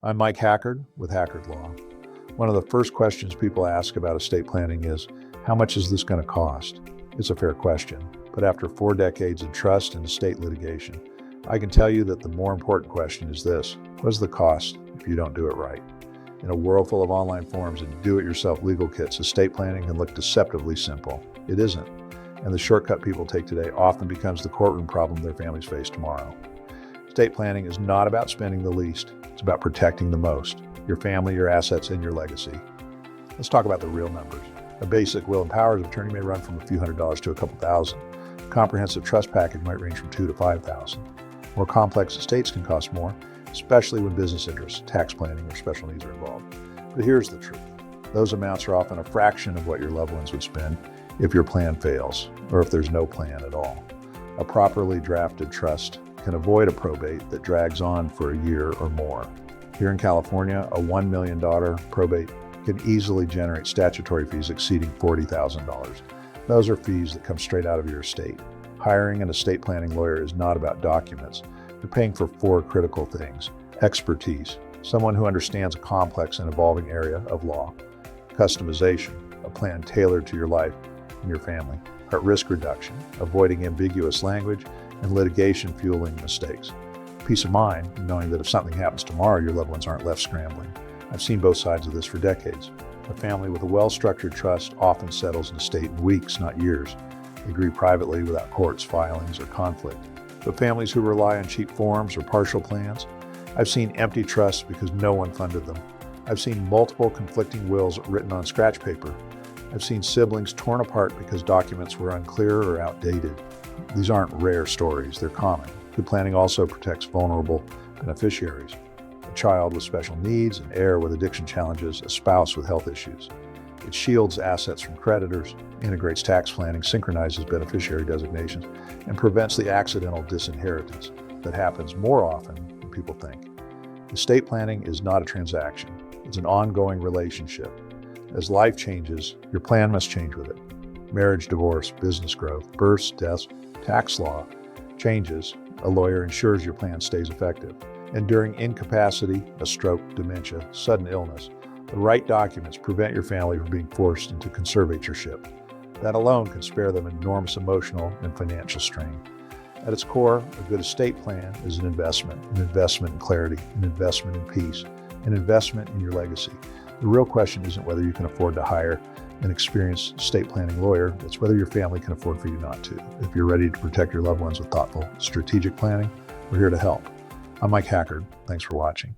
I'm Mike Hackard with Hackard Law. One of the first questions people ask about estate planning is, how much is this going to cost? It's a fair question, but after 4 decades of trust and estate litigation, I can tell you that the more important question is this: what's the cost if you don't do it right? In a world full of online forums and do-it-yourself legal kits, estate planning can look deceptively simple. It isn't, and the shortcut people take today often becomes the courtroom problem their families face tomorrow. Estate planning is not about spending the least. It's about protecting the most: your family, your assets, and your legacy. Let's talk about the real numbers. A basic will and powers of attorney may run from a few $100s to a couple thousand. A comprehensive trust package might range from $2,000 to $5,000. More complex estates can cost more, especially when business interests, tax planning, or special needs are involved. But here's the truth. Those amounts are often a fraction of what your loved ones would spend if your plan fails, or if there's no plan at all. A properly drafted trust can avoid a probate that drags on for a year or more. Here in California, a $1 million probate can easily generate statutory fees exceeding $40,000. Those are fees that come straight out of your estate. Hiring an estate planning lawyer is not about documents. You're paying for 4 critical things: expertise, someone who understands a complex and evolving area of law; customization, a plan tailored to your life and your family; risk reduction, avoiding ambiguous language and litigation fueling mistakes; peace of mind, knowing that if something happens tomorrow, your loved ones aren't left scrambling. I've seen both sides of this for decades. A family with a well-structured trust often settles an estate in weeks, not years. They agree privately without courts, filings, or conflict. But families who rely on cheap forms or partial plans, I've seen empty trusts because no one funded them. I've seen multiple conflicting wills written on scratch paper. I've seen siblings torn apart because documents were unclear or outdated. These aren't rare stories, they're common. Good planning also protects vulnerable beneficiaries: a child with special needs, an heir with addiction challenges, a spouse with health issues. It shields assets from creditors, integrates tax planning, synchronizes beneficiary designations, and prevents the accidental disinheritance that happens more often than people think. Estate planning is not a transaction. It's an ongoing relationship. As life changes, your plan must change with it. Marriage, divorce, business growth, births, deaths, tax law changes. A lawyer ensures your plan stays effective. And during incapacity, a stroke, dementia, sudden illness, the right documents prevent your family from being forced into conservatorship. That alone can spare them enormous emotional and financial strain. At its core, a good estate plan is an investment in clarity, an investment in peace, an investment in your legacy. The real question isn't whether you can afford to hire an experienced estate planning lawyer, it's whether your family can afford for you not to. If you're ready to protect your loved ones with thoughtful, strategic planning, we're here to help. I'm Mike Hackard. Thanks for watching.